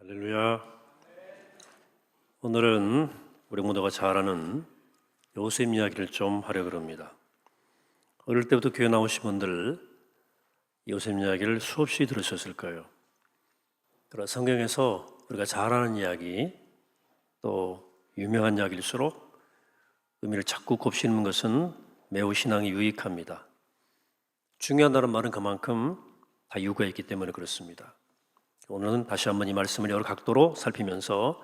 할렐루야. 오늘은 우리 모두가 잘 아는 요셉 이야기를 좀 하려고 합니다. 어릴 때부터 교회 나오신 분들 요셉 이야기를 수없이 들으셨을 거예요. 그러나 성경에서 우리가 잘 아는 이야기, 또 유명한 이야기일수록 의미를 자꾸 곱씹는 것은 매우 신앙이 유익합니다. 중요하다는 말은 그만큼 다 이유가 있기 때문에 그렇습니다. 오늘은 다시 한번 이 말씀을 여러 각도로 살피면서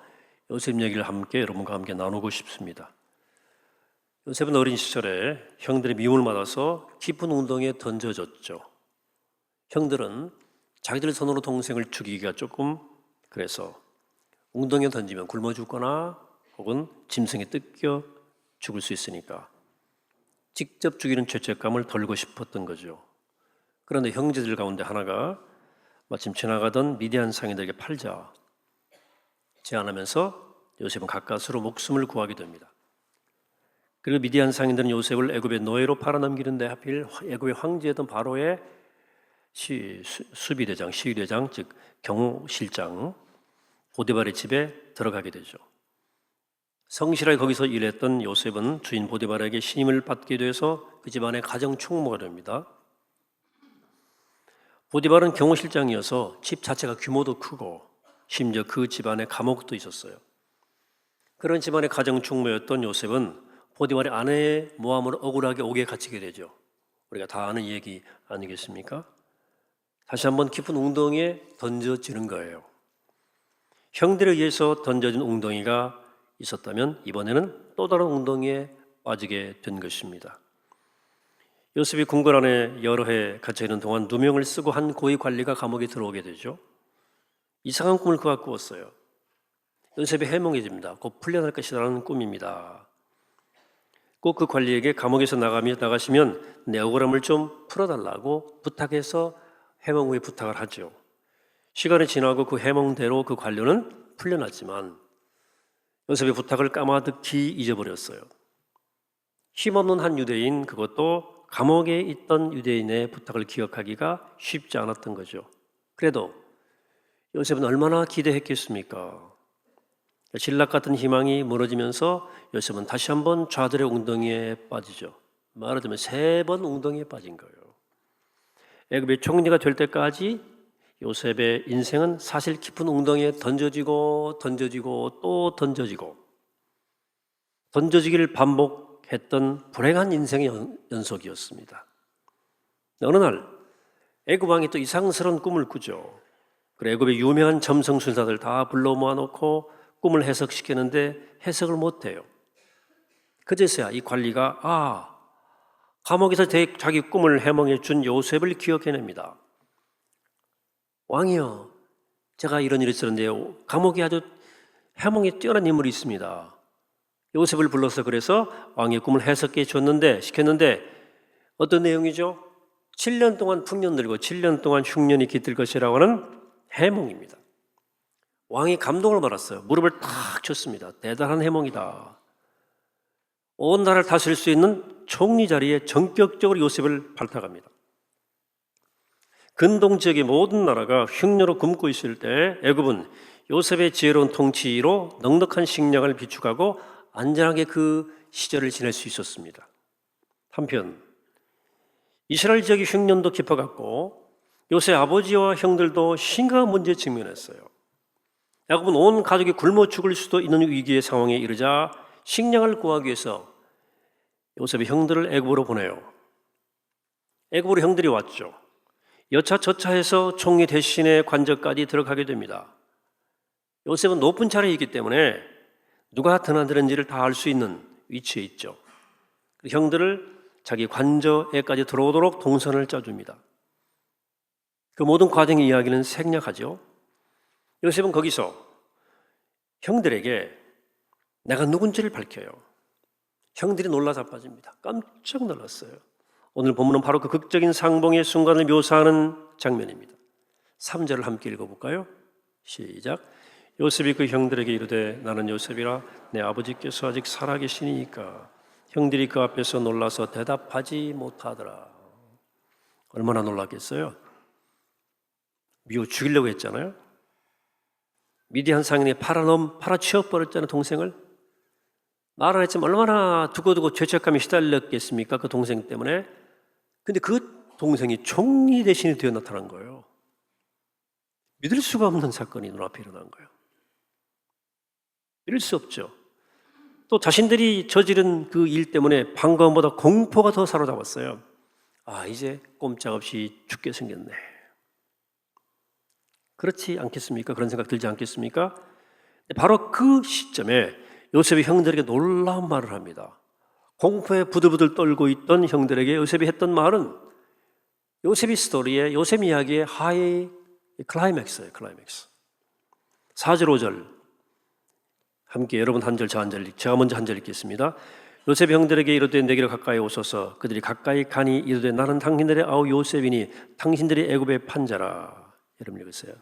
요셉 얘기를 함께 여러분과 함께 나누고 싶습니다. 요셉은 어린 시절에 형들의 미움을 받아서 깊은 운동에 던져졌죠. 형들은 자기들 손으로 동생을 죽이기가 조금 그래서 웅덩이에 던지면 굶어 죽거나 혹은 짐승에 뜯겨 죽을 수 있으니까 직접 죽이는 죄책감을 덜고 싶었던 거죠. 그런데 형제들 가운데 하나가 마침 지나가던 미디안 상인들에게 팔자 제안하면서 요셉은 가까스로 목숨을 구하게 됩니다. 그리고 미디안 상인들은 요셉을 애굽의 노예로 팔아넘기는데 하필 애굽의 황제였던 바로의 수비대장, 시위대장, 즉 경호실장 보디발의 집에 들어가게 되죠. 성실하게 거기서 일했던 요셉은 주인 보디발에게 신임을 받게 돼서 그 집안의 가정 총무가 됩니다. 보디발은 경호실장이어서 집 자체가 규모도 크고 심지어 그 집안에 감옥도 있었어요. 그런 집안의 가정 총무였던 요셉은 보디발의 아내의 모함으로 억울하게 옥에 갇히게 되죠. 우리가 다 아는 얘기 아니겠습니까? 다시 한번 깊은 웅덩이에 던져지는 거예요. 형들에 의해서 던져진 웅덩이가 있었다면 이번에는 또 다른 웅덩이에 빠지게 된 것입니다. 요셉이 궁궐 안에 여러 해 갇혀 있는 동안 누명을 쓰고 한 고위 관리가 감옥에 들어오게 되죠. 이상한 꿈을 그가 꾸었어요. 요셉이 해몽해집니다. 곧 풀려날 것이라는 꿈입니다. 꼭 그 관리에게 감옥에서 나가시면 내 억울함을 좀 풀어달라고 부탁해서 해몽 후에 부탁을 하죠. 시간이 지나고 그 해몽대로 그 관료는 풀려났지만 요셉의 부탁을 까마득히 잊어버렸어요. 힘없는 한 유대인, 그것도 감옥에 있던 유대인의 부탁을 기억하기가 쉽지 않았던 거죠. 그래도 요셉은 얼마나 기대했겠습니까? 신락 같은 희망이 무너지면서 요셉은 다시 한번 좌들의 웅덩이에 빠지죠. 말하자면 3번 웅덩이에 빠진 거예요. 애굽의 총리가 될 때까지 요셉의 인생은 사실 깊은 웅덩이에 던져지고 또 던져지기를 반복했던 불행한 인생의 연속이었습니다. 어느 날 애굽 왕이 또 이상스러운 꿈을 꾸죠. 그래 애굽의 유명한 점성술사들 다 불러 모아놓고 꿈을 해석시키는데 해석을 못해요. 그제서야 이 관리가 감옥에서 자기 꿈을 해몽해 준 요셉을 기억해냅니다. 왕이여, 제가 이런 일이 있었는데요. 감옥에 아주 해몽에 뛰어난 인물이 있습니다. 요셉을 불러서 그래서 왕의 꿈을 해석해 시켰는데 어떤 내용이죠? 7년 동안 풍년 들고 7년 동안 흉년이 깃들 것이라고 하는 해몽입니다. 왕이 감동을 받았어요. 무릎을 탁 쳤습니다. 대단한 해몽이다. 온 나라를 다스릴 수 있는 총리 자리에 전격적으로 요셉을 발탁합니다. 근동 지역의 모든 나라가 흉년으로 굶고 있을 때 애굽은 요셉의 지혜로운 통치로 넉넉한 식량을 비축하고 안전하게 그 시절을 지낼 수 있었습니다. 한편 이스라엘 지역의 흉년도 깊어갔고 요셉 아버지와 형들도 심각한 문제에 직면했어요. 야곱은 온 가족이 굶어 죽을 수도 있는 위기의 상황에 이르자 식량을 구하기 위해서 요셉의 형들을 애굽으로 보내요. 애굽으로 형들이 왔죠. 여차저차해서 총리 대신의 관저까지 들어가게 됩니다. 요셉은 높은 자리에 있기 때문에 누가 드나드는지를 다 알 수 있는 위치에 있죠. 형들을 자기 관저에까지 들어오도록 동선을 짜줍니다. 그 모든 과정의 이야기는 생략하죠. 요셉은 거기서 형들에게 내가 누군지를 밝혀요. 형들이 놀라 자빠집니다. 깜짝 놀랐어요. 오늘 본문은 바로 그 극적인 상봉의 순간을 묘사하는 장면입니다. 3절을 함께 읽어볼까요? 시작. 요셉이 그 형들에게 이르되 나는 요셉이라 내 아버지께서 아직 살아계시니까 형들이 그 앞에서 놀라서 대답하지 못하더라. 얼마나 놀랐겠어요? 미워 죽이려고 했잖아요. 미디안 상인에 팔아치워버렸잖아요, 동생을. 말 안 했지만 얼마나 두고두고 죄책감에 시달렸겠습니까, 그 동생 때문에. 근데 그 동생이 총리 대신에 되어 나타난 거예요. 믿을 수가 없는 사건이 눈앞에 일어난 거예요. 믿을 수 없죠. 또 자신들이 저지른 그 일 때문에 반가움보다 공포가 더 사로잡았어요. 이제 꼼짝없이 죽게 생겼네. 그렇지 않겠습니까? 그런 생각 들지 않겠습니까? 바로 그 시점에 요셉이 형들에게 놀라운 말을 합니다. 공포에 부들부들 떨고 있던 형들에게 요셉이 했던 말은 요셉 스토리의, 요셉 이야기의 하이 클라이맥스예요. 클라이맥스. 4절 5절 함께 여러분 한 절 저 한 절, 제가 먼저 한 절 읽겠습니다. 요셉의 형들에게 이르되 내게로 가까이 오소서. 그들이 가까이 가니 이르되 나는 당신들의 아우 요셉이니 당신들이 애굽의 판자라. 여러분 읽으세요.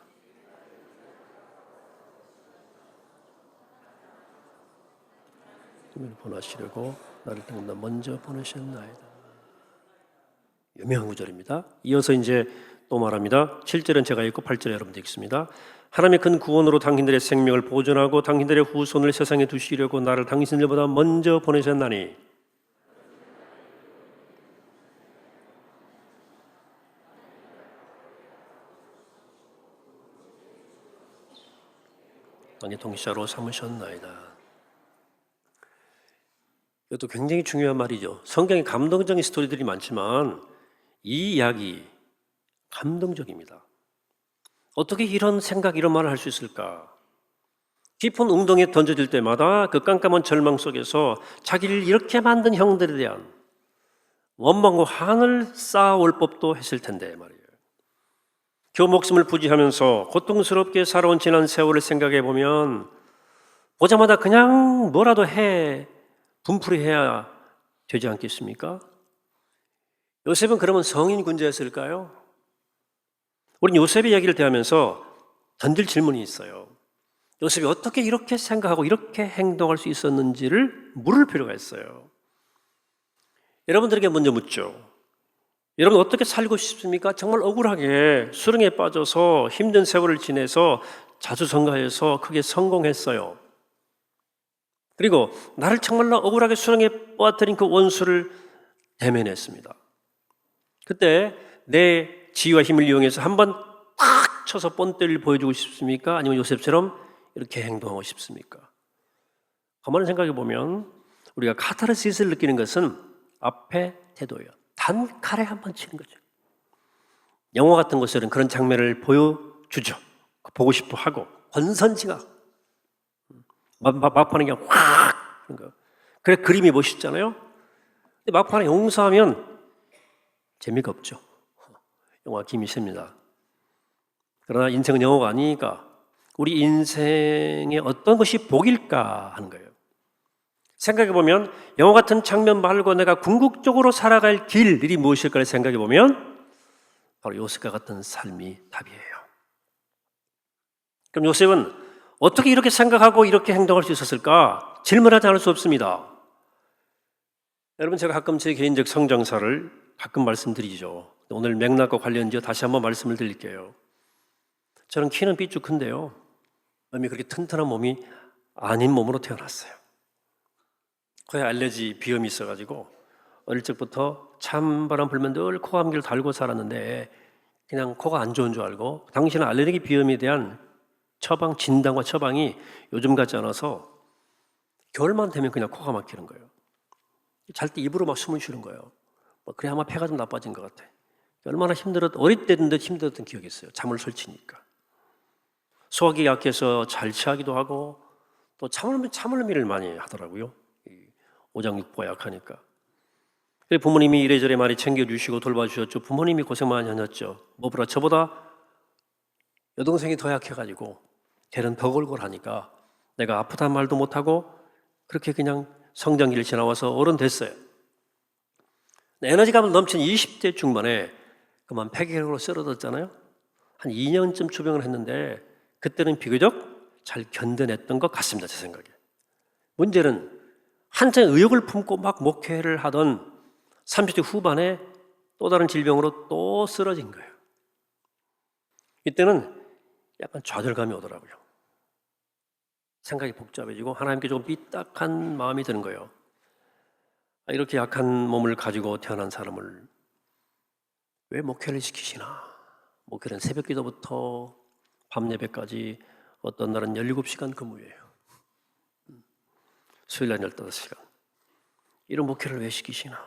보내시려고 나를 통해 먼저 보내셨나이다. 유명한 구절입니다. 이어서 이제 또 말합니다. 7절은 제가 읽고 8절 여러분도 읽습니다. 하나님의 큰 구원으로 당신들의 생명을 보존하고 당신들의 후손을 세상에 두시려고 나를 당신들보다 먼저 보내셨나니 왕의 통치자로 삼으셨나이다. 이것도 굉장히 중요한 말이죠. 성경에 감동적인 스토리들이 많지만 이 이야기 감동적입니다. 어떻게 이런 생각, 이런 말을 할 수 있을까? 깊은 웅덩이에 던져질 때마다 그 깜깜한 절망 속에서 자기를 이렇게 만든 형들에 대한 원망과 한을 쌓아올 법도 했을 텐데 말이에요. 겨우 목숨을 부지하면서 고통스럽게 살아온 지난 세월을 생각해 보면 보자마다 그냥 뭐라도 분풀이해야 되지 않겠습니까? 요셉은 그러면 성인 군자였을까요? 우리는 요셉의 이야기를 대하면서 던질 질문이 있어요. 요셉이 어떻게 이렇게 생각하고 이렇게 행동할 수 있었는지를 물을 필요가 있어요. 여러분들에게 먼저 묻죠. 여러분 어떻게 살고 싶습니까? 정말 억울하게 수렁에 빠져서 힘든 세월을 지내서 자수성가해서 크게 성공했어요. 그리고 나를 정말로 억울하게 수렁에 빠뜨린 그 원수를 대면했습니다. 그때 내 지위와 힘을 이용해서 한번 탁 쳐서 본때를 보여주고 싶습니까? 아니면 요셉처럼 이렇게 행동하고 싶습니까? 가만히 생각해 보면 우리가 카타르시스를 느끼는 것은 앞에 태도예요. 단칼에 한번 치는 거죠. 영화 같은 것들은 그런 장면을 보여주죠. 보고 싶어 하고 권선징악 막판에 그냥 확 그런 거. 그래 그림이 멋있잖아요. 근데 막판에 용서하면 재미가 없죠. 영화 김이 셉니다. 그러나 인생은 영화가 아니니까 우리 인생의 어떤 것이 복일까 하는 거예요. 생각해보면 영화 같은 장면 말고 내가 궁극적으로 살아갈 길이 무엇일까를 생각해보면 바로 요셉과 같은 삶이 답이에요. 그럼 요셉은 어떻게 이렇게 생각하고 이렇게 행동할 수 있었을까? 질문하지 않을 수 없습니다. 여러분 제가 가끔 제 개인적 성장사를 가끔 말씀드리죠. 오늘 맥락과 관련지어 다시 한번 말씀을 드릴게요. 저는 키는 삐쭉 큰데요. 몸이 그렇게 튼튼한 몸이 아닌 몸으로 태어났어요. 코에 알레르기 비염이 있어가지고 어릴 적부터 찬바람 불면 늘 코감기를 달고 살았는데 그냥 코가 안 좋은 줄 알고 당시는 알레르기 비염에 대한 진단과 처방이 요즘 같지 않아서 겨울만 되면 그냥 코가 막히는 거예요. 잘 때 입으로 막 숨을 쉬는 거예요. 그래 아마 폐가 좀 나빠진 것 같아. 얼마나 어릴 때인데 힘들었던 기억이 있어요. 잠을 설치니까. 소화기 약해서 잘 취하기도 하고 또 참을미를 많이 하더라고요. 오장육부가 약하니까. 부모님이 이래저래 많이 챙겨주시고 돌봐주셨죠. 부모님이 고생 많이 하셨죠. 뭐보다 저보다 여동생이 더 약해가지고 걔는 더 골골하니까 내가 아프다는 말도 못하고 그렇게 그냥 성장기를 지나와서 어른 됐어요. 에너지가 넘친 20대 중반에 그만 폐결핵으로 쓰러졌잖아요. 한 2년쯤 투병을 했는데 그때는 비교적 잘 견뎌냈던 것 같습니다. 제 생각에. 문제는 한창 의욕을 품고 막 목회를 하던 30대 후반에 또 다른 질병으로 또 쓰러진 거예요. 이때는 약간 좌절감이 오더라고요. 생각이 복잡해지고 하나님께 조금 삐딱한 마음이 드는 거예요. 이렇게 약한 몸을 가지고 태어난 사람을 왜 목회를 시키시나? 목회는 새벽 기도부터 밤 예배까지 어떤 날은 17시간 근무예요. 수요일 날 15시간. 이런 목회를 왜 시키시나?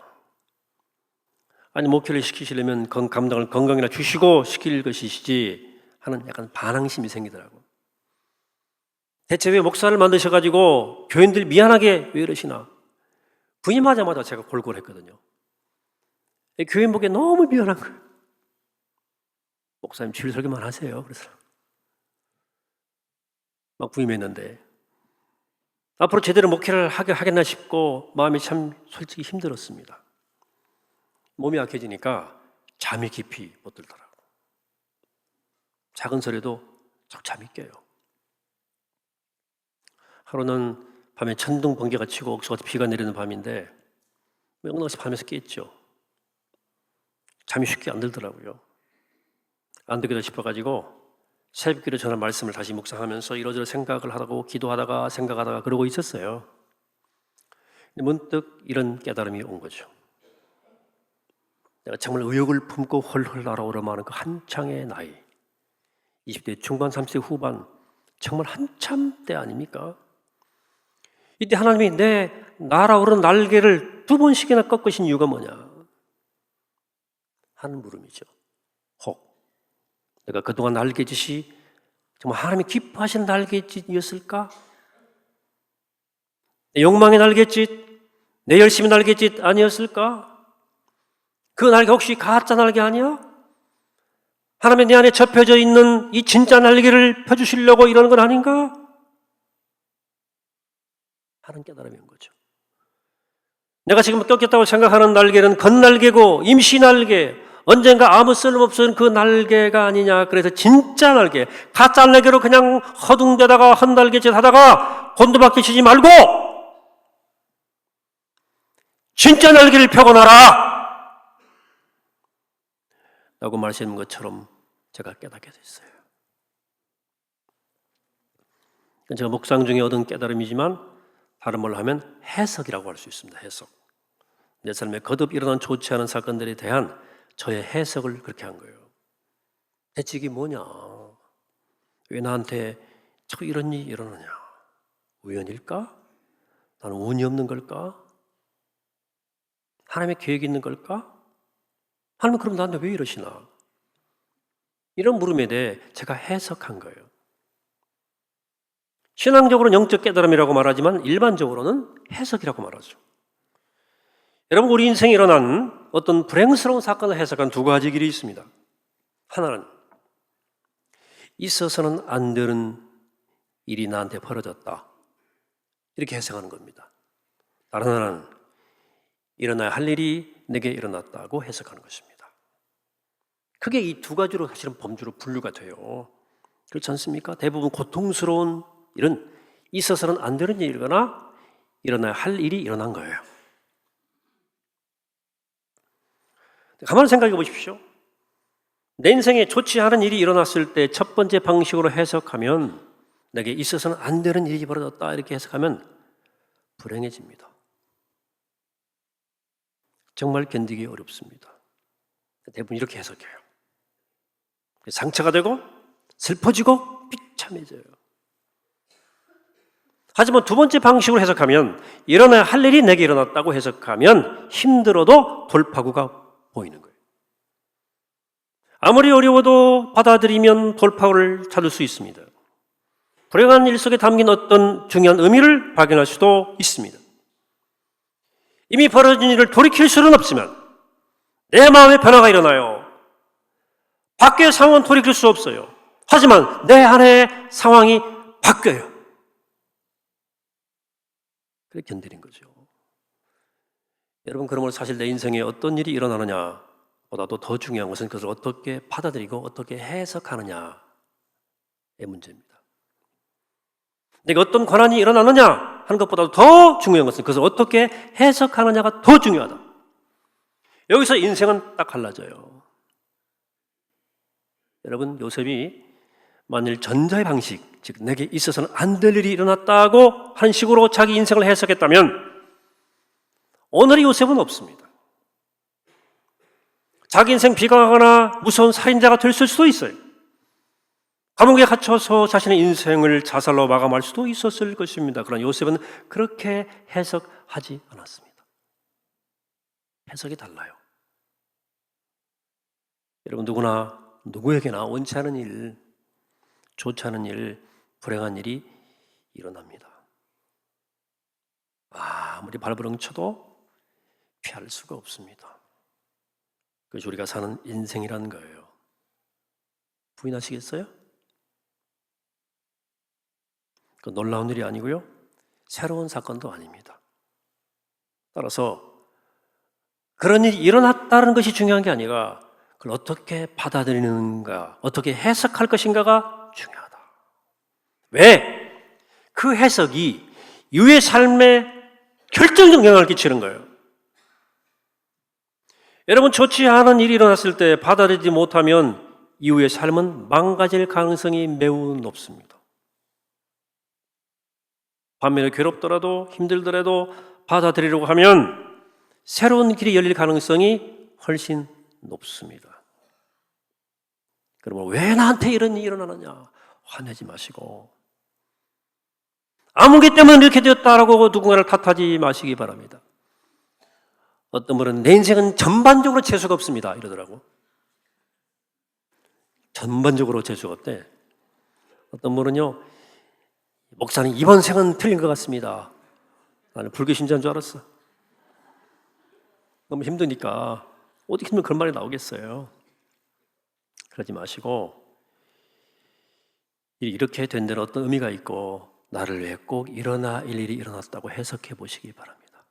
아니 목회를 시키시려면 감당을 건강이나 주시고 시킬 것이시지 하는 약간 반항심이 생기더라고. 대체 왜 목사를 만드셔가지고 교인들 미안하게 왜 이러시나? 부임하자마자 제가 골골했거든요. 교인 보기에 너무 미안한 거예요. 목사님 주일 설교만 하세요. 그래서 막 부임했는데 앞으로 제대로 목회를 하겠나 싶고 마음이 참 솔직히 힘들었습니다. 몸이 약해지니까 잠이 깊이 못 들더라고요. 작은 소리도 쭉 잠이 깨요. 하루는 밤에 천둥 번개가 치고 옥수같이 비가 내리는 밤인데 명랑없이 밤에서 깼죠. 잠이 쉽게 안 들더라고요. 안 되겠다 싶어가지고 새벽기도 전한 말씀을 다시 묵상하면서 이러저러 생각을 하다가 기도하다가 생각하다가 그러고 있었어요. 문득 이런 깨달음이 온 거죠. 내가 정말 의욕을 품고 헐헐 날아오르마는 그 한창의 나이, 20대 중반 30대 후반, 정말 한참 때 아닙니까? 이때 하나님이 내 날아오르는 날개를 2번씩이나 꺾으신 이유가 뭐냐 하는 물음이죠. 혹 내가 그동안 날개짓이 정말 하나님이 기뻐하시는 날개짓이었을까? 내 욕망의 날개짓, 내 열심히 날개짓 아니었을까? 그 날개 혹시 가짜 날개 아니야? 하나님의 내 안에 접혀져 있는 이 진짜 날개를 펴주시려고 이러는 건 아닌가? 하는 깨달음이 온 거죠. 내가 지금 꺾였다고 생각하는 날개는 겉날개고 임시 날개, 언젠가 아무 쓸모없는 그 날개가 아니냐. 그래서 진짜 날개, 가짜 날개로 그냥 허둥대다가 헛날개짓 하다가 곤두박질 치지 말고 진짜 날개를 펴고 나라 라고 말씀하신 것처럼 제가 깨닫게 됐어요. 제가 묵상 중에 얻은 깨달음이지만 다른 말로 하면 해석이라고 할 수 있습니다. 해석. 내 삶에 거듭 일어난 좋지 않은 사건들에 대한 저의 해석을 그렇게 한 거예요. 대체 이게 뭐냐? 왜 나한테 자꾸 이런 일이 일어나냐? 우연일까? 나는 운이 없는 걸까? 하나님의 계획이 있는 걸까? 하나님 그럼 나한테 왜 이러시나? 이런 물음에 대해 제가 해석한 거예요. 신앙적으로는 영적 깨달음이라고 말하지만 일반적으로는 해석이라고 말하죠. 여러분 우리 인생에 일어난 어떤 불행스러운 사건을 해석한 2가지 길이 있습니다. 하나는 있어서는 안 되는 일이 나한테 벌어졌다. 이렇게 해석하는 겁니다. 다른 하나는 일어나야 할 일이 내게 일어났다고 해석하는 것입니다. 크게 이 2가지로 사실은 범주로 분류가 돼요. 그렇지 않습니까? 대부분 고통스러운 일은 있어서는 안 되는 일이거나 일어나야 할 일이 일어난 거예요. 가만히 생각해 보십시오. 내 인생에 좋지 않은 일이 일어났을 때 첫 번째 방식으로 해석하면 내게 있어서는 안 되는 일이 벌어졌다 이렇게 해석하면 불행해집니다. 정말 견디기 어렵습니다. 대부분 이렇게 해석해요. 상처가 되고 슬퍼지고 비참해져요. 하지만 2번째 방식으로 해석하면 일어나야 할 일이 내게 일어났다고 해석하면 힘들어도 돌파구가 보이는 거예요. 아무리 어려워도 받아들이면 돌파구를 찾을 수 있습니다. 불행한 일 속에 담긴 어떤 중요한 의미를 발견할 수도 있습니다. 이미 벌어진 일을 돌이킬 수는 없지만 내 마음에 변화가 일어나요. 밖의 상황은 돌이킬 수 없어요. 하지만 내 안의 상황이 바뀌어요. 그렇게 견디는 거죠. 여러분 그러므로 사실 내 인생에 어떤 일이 일어나느냐 보다도 더 중요한 것은 그것을 어떻게 받아들이고 어떻게 해석하느냐의 문제입니다. 내가 어떤 권한이 일어나느냐 하는 것보다도 더 중요한 것은 그것을 어떻게 해석하느냐가 더 중요하다. 여기서 인생은 딱 갈라져요. 여러분 요셉이 만일 전자의 방식, 즉 내게 있어서는 안 될 일이 일어났다고 하는 식으로 자기 인생을 해석했다면 오늘의 요셉은 없습니다. 자기 인생 비강하거나 무서운 살인자가 될 수도 있어요. 감옥에 갇혀서 자신의 인생을 자살로 마감할 수도 있었을 것입니다. 그러나 요셉은 그렇게 해석하지 않았습니다. 해석이 달라요. 여러분 누구에게나 원치 않은 일, 좋지 않은 일, 불행한 일이 일어납니다. 아무리 발버둥 쳐도 피할 수가 없습니다. 그것이 우리가 사는 인생이라는 거예요. 부인하시겠어요? 그 놀라운 일이 아니고요, 새로운 사건도 아닙니다. 따라서 그런 일이 일어났다는 것이 중요한 게 아니라 그걸 어떻게 받아들이는가, 어떻게 해석할 것인가가 중요하다. 왜? 그 해석이 이후의 삶에 결정적 영향을 끼치는 거예요. 여러분, 좋지 않은 일이 일어났을 때 받아들이지 못하면 이후의 삶은 망가질 가능성이 매우 높습니다. 반면에 괴롭더라도 힘들더라도 받아들이려고 하면 새로운 길이 열릴 가능성이 훨씬 높습니다. 그러면 왜 나한테 이런 일이 일어나느냐? 화내지 마시고, 아무개 때문에 이렇게 되었다라고 누군가를 탓하지 마시기 바랍니다. 어떤 분은 내 인생은 전반적으로 재수가 없습니다 이러더라고. 전반적으로 재수가 없대. 어떤 분은요, 목사님 이번 생은 틀린 것 같습니다. 나는 불교 신자인 줄 알았어. 너무 힘드니까 어떻게 힘들면 그런 말이 나오겠어요. 그러지 마시고, 이렇게 된 데는 어떤 의미가 있고 나를 위해 꼭 일어날 일이 일어났다고 해석해 보시기 바랍니다.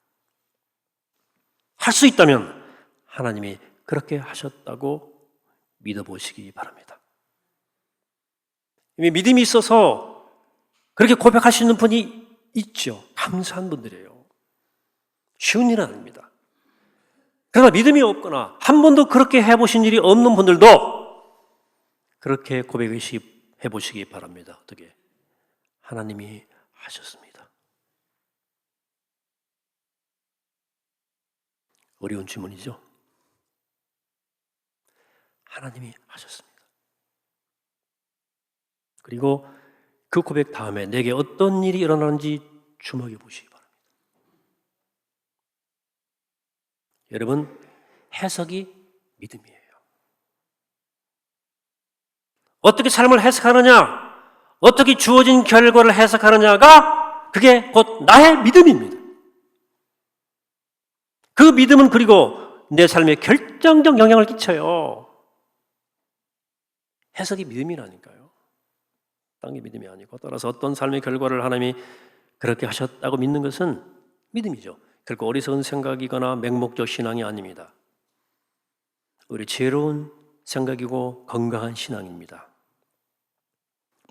할 수 있다면 하나님이 그렇게 하셨다고 믿어보시기 바랍니다. 이미 믿음이 있어서 그렇게 고백할 수 있는 분이 있죠. 감사한 분들이에요. 쉬운 일은 아닙니다. 그러나 믿음이 없거나 한 번도 그렇게 해보신 일이 없는 분들도 그렇게 고백해 보시기 바랍니다. 어떻게? 하나님이 하셨습니다. 어려운 질문이죠. 하나님이 하셨습니다. 그리고 그 고백 다음에 내게 어떤 일이 일어나는지 주목해 보시기 바랍니다. 여러분, 해석이 믿음이에요. 어떻게 삶을 해석하느냐, 어떻게 주어진 결과를 해석하느냐가 그게 곧 나의 믿음입니다. 그 믿음은 그리고 내 삶에 결정적 영향을 끼쳐요. 해석이 믿음이라니까요. 딴 게 믿음이 아니고, 따라서 어떤 삶의 결과를 하나님이 그렇게 하셨다고 믿는 것은 믿음이죠. 결코 어리석은 생각이거나 맹목적 신앙이 아닙니다. 우리 지혜로운 생각이고 건강한 신앙입니다.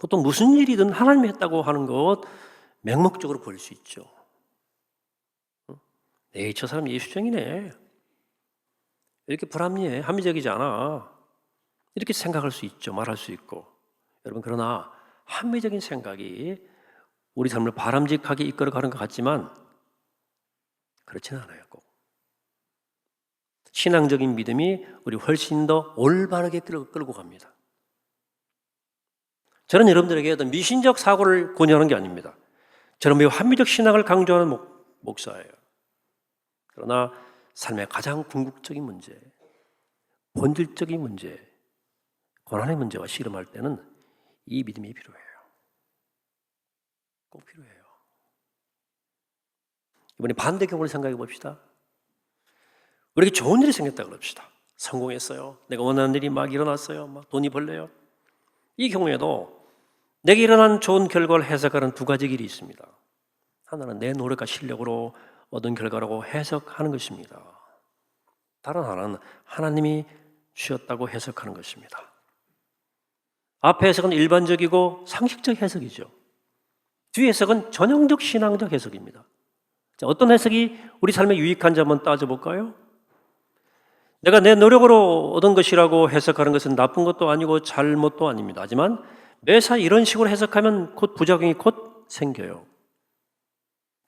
보통 무슨 일이든 하나님이 했다고 하는 것 맹목적으로 보일 수 있죠. 에이, 저 사람 예수쟁이네. 이렇게 불합리해. 합리적이지 않아. 이렇게 생각할 수 있죠. 말할 수 있고. 여러분, 그러나 합리적인 생각이 우리 삶을 바람직하게 이끌어가는 것 같지만 그렇지는 않아요. 꼭. 신앙적인 믿음이 우리 훨씬 더 올바르게 끌고 갑니다. 저는 여러분들에게 어떤 미신적 사고를 권유하는 게 아닙니다. 저는 매우 합리적 신앙을 강조하는 목사예요. 그러나 삶의 가장 궁극적인 문제, 본질적인 문제, 고난의 문제와 씨름할 때는 이 믿음이 필요해요. 꼭 필요해요. 이번에 반대 경우를 생각해 봅시다. 우리에게 좋은 일이 생겼다 그럽시다. 성공했어요. 내가 원하는 일이 막 일어났어요. 막 돈이 벌려요. 이 경우에도 내게 일어난 좋은 결과를 해석하는 두 가지 길이 있습니다. 하나는 내 노력과 실력으로 얻은 결과라고 해석하는 것입니다. 다른 하나는 하나님이 주셨다고 해석하는 것입니다. 앞의 해석은 일반적이고 상식적 해석이죠. 뒤 해석은 전형적 신앙적 해석입니다. 자, 어떤 해석이 우리 삶에 유익한지 한번 따져볼까요? 내가 내 노력으로 얻은 것이라고 해석하는 것은 나쁜 것도 아니고 잘못도 아닙니다. 하지만 매사 이런 식으로 해석하면 곧 부작용이 곧 생겨요.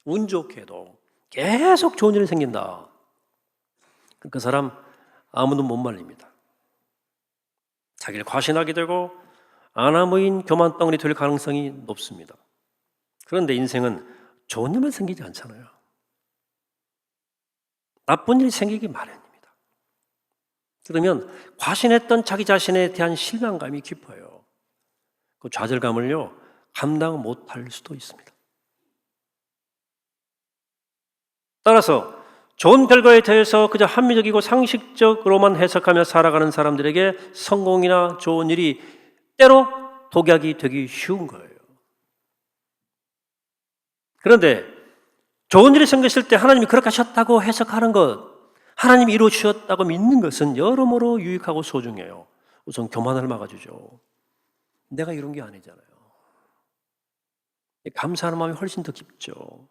운 좋게도 계속 좋은 일이 생긴다. 그 사람 아무도 못 말립니다. 자기를 과신하게 되고 아나무인 교만덩어리 될 가능성이 높습니다. 그런데 인생은 좋은 일만 생기지 않잖아요. 나쁜 일이 생기기 마련입니다. 그러면 과신했던 자기 자신에 대한 실망감이 깊어요. 그 좌절감을요, 감당 못할 수도 있습니다. 따라서 좋은 결과에 대해서 그저 합리적이고 상식적으로만 해석하며 살아가는 사람들에게 성공이나 좋은 일이 때로 독약이 되기 쉬운 거예요. 그런데 좋은 일이 생겼을 때 하나님이 그렇게 하셨다고 해석하는 것, 하나님이 이루어주셨다고 믿는 것은 여러모로 유익하고 소중해요. 우선 교만을 막아주죠. 내가 이룬 게 아니잖아요. 감사하는 마음이 훨씬 더 깊죠.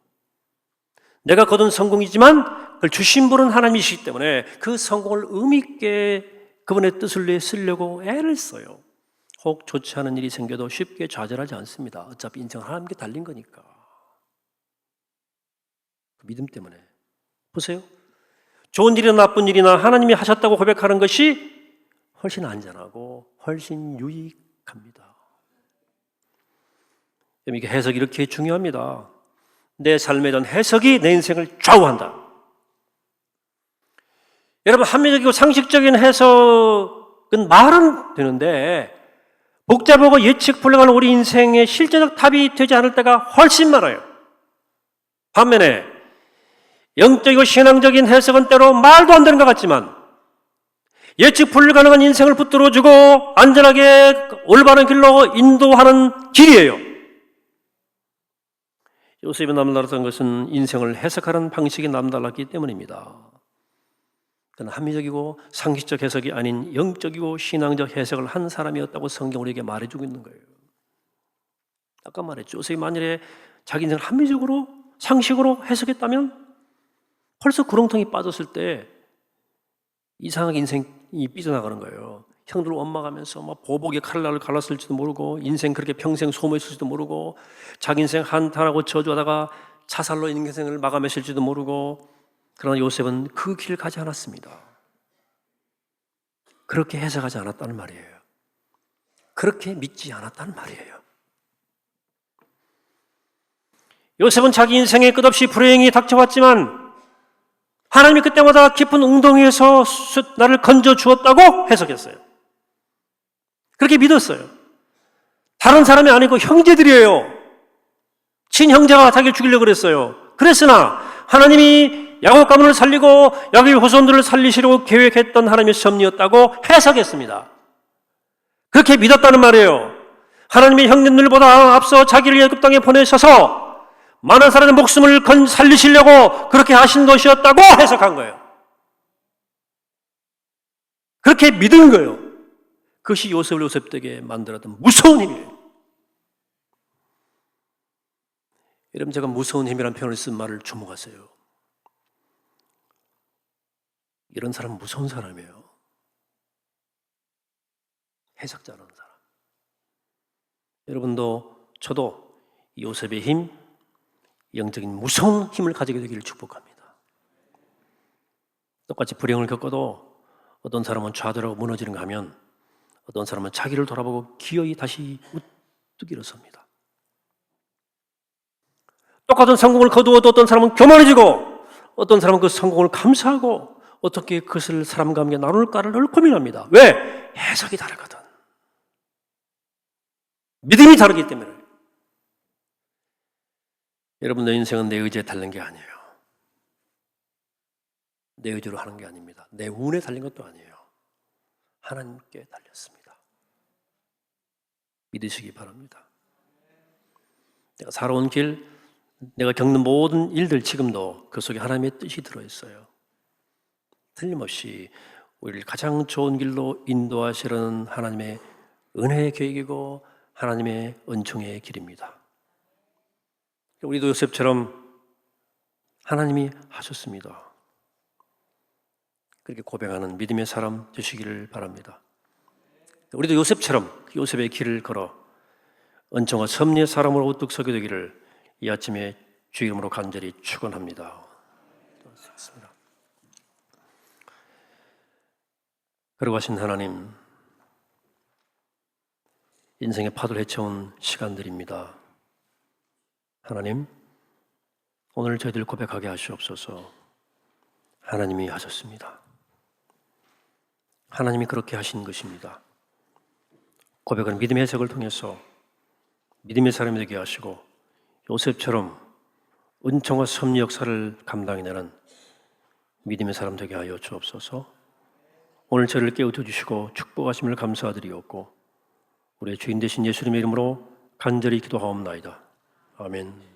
내가 거둔 성공이지만 그걸 주신 분은 하나님이시기 때문에 그 성공을 의미 있게 그분의 뜻을 위해 쓰려고 애를 써요. 혹 좋지 않은 일이 생겨도 쉽게 좌절하지 않습니다. 어차피 인생은 하나님께 달린 거니까. 그 믿음 때문에. 보세요. 좋은 일이나 나쁜 일이나 하나님이 하셨다고 고백하는 것이 훨씬 안전하고 훨씬 유익합니다. 이게 해석이 이렇게 중요합니다. 내 삶에 대한 해석이 내 인생을 좌우한다. 여러분, 합리적이고 상식적인 해석은 말은 되는데 복잡하고 예측 불가능한 우리 인생의 실제적 답이 되지 않을 때가 훨씬 많아요. 반면에 영적이고 신앙적인 해석은 때로 말도 안 되는 것 같지만 예측 불가능한 인생을 붙들어주고 안전하게 올바른 길로 인도하는 길이에요. 요셉이 남달랐던 것은 인생을 해석하는 방식이 남달랐기 때문입니다. 그는 합리적이고 상식적 해석이 아닌 영적이고 신앙적 해석을 한 사람이었다고 성경 우리에게 말해주고 있는 거예요. 아까 말했죠. 요셉이 만일에 자기 인생을 합리적으로 상식으로 해석했다면 벌써 구렁텅이 빠졌을 때 이상하게 인생이 삐져나가는 거예요. 형들 원망하면서 막 보복의 칼날을 갈랐을지도 모르고 인생 그렇게 평생 소모했을지도 모르고 자기 인생 한탄하고 저주하다가 자살로 인생을 마감했을지도 모르고 그러나 요셉은 그 길을 가지 않았습니다. 그렇게 해석하지 않았다는 말이에요. 그렇게 믿지 않았다는 말이에요. 요셉은 자기 인생에 끝없이 불행이 닥쳐왔지만 하나님이 그때마다 깊은 웅덩이에서 나를 건져 주었다고 해석했어요. 그렇게 믿었어요. 다른 사람이 아니고 형제들이에요. 친형제가 자기를 죽이려고 그랬어요. 그랬으나 하나님이 야곱 가문을 살리고 야곱의 후손들을 살리시려고 계획했던 하나님의 섭리였다고 해석했습니다. 그렇게 믿었다는 말이에요. 하나님이 형님들보다 앞서 자기를 애굽 땅에 보내셔서 많은 사람의 목숨을 살리시려고 그렇게 하신 것이었다고 해석한 거예요. 그렇게 믿은 거예요. 그것이 요셉을 요셉되게 만들었던 무서운 힘이에요. 여러분, 제가 무서운 힘이라는 표현을 쓴 말을 주목하세요. 이런 사람은 무서운 사람이에요. 해석자라는 사람. 여러분도 저도 요셉의 힘, 영적인 무서운 힘을 가지게 되기를 축복합니다. 똑같이 불행을 겪어도 어떤 사람은 좌절하고 무너지는가 하면 어떤 사람은 자기를 돌아보고 기어이 다시 우뚝 일어섭니다. 똑같은 성공을 거두어도 어떤 사람은 교만해지고 어떤 사람은 그 성공을 감사하고 어떻게 그것을 사람과 함께 나눌까를 늘 고민합니다. 왜? 해석이 다르거든. 믿음이 다르기 때문에. 여러분, 내 인생은 내 의지에 달린 게 아니에요. 내 의지로 하는 게 아닙니다. 내 운에 달린 것도 아니에요. 하나님께 달렸습니다. 믿으시기 바랍니다. 내가 살아온 길, 내가 겪는 모든 일들 지금도 그 속에 하나님의 뜻이 들어있어요. 틀림없이 우리를 가장 좋은 길로 인도하시려는 하나님의 은혜의 계획이고 하나님의 은총의 길입니다. 우리도 요셉처럼 하나님이 하셨습니다. 그렇게 고백하는 믿음의 사람 되시기를 바랍니다. 우리도 요셉처럼 요셉의 길을 걸어 은총과 섭리의 사람으로 우뚝 서게 되기를 이 아침에 주 이름으로 간절히 축원합니다. 걸어가신 하나님, 인생의 파도를 헤쳐온 시간들입니다. 하나님, 오늘 저희들 고백하게 하시옵소서. 하나님이 하셨습니다. 하나님이 그렇게 하신 것입니다. 고백은 믿음의 해석을 통해서 믿음의 사람이 되게 하시고 요셉처럼 은총과 섭리 역사를 감당해내는 믿음의 사람 되게 하여 주옵소서. 오늘 저를 깨우쳐 주시고 축복하심을 감사드리옵고 우리의 주인 되신 예수님의 이름으로 간절히 기도하옵나이다. 아멘.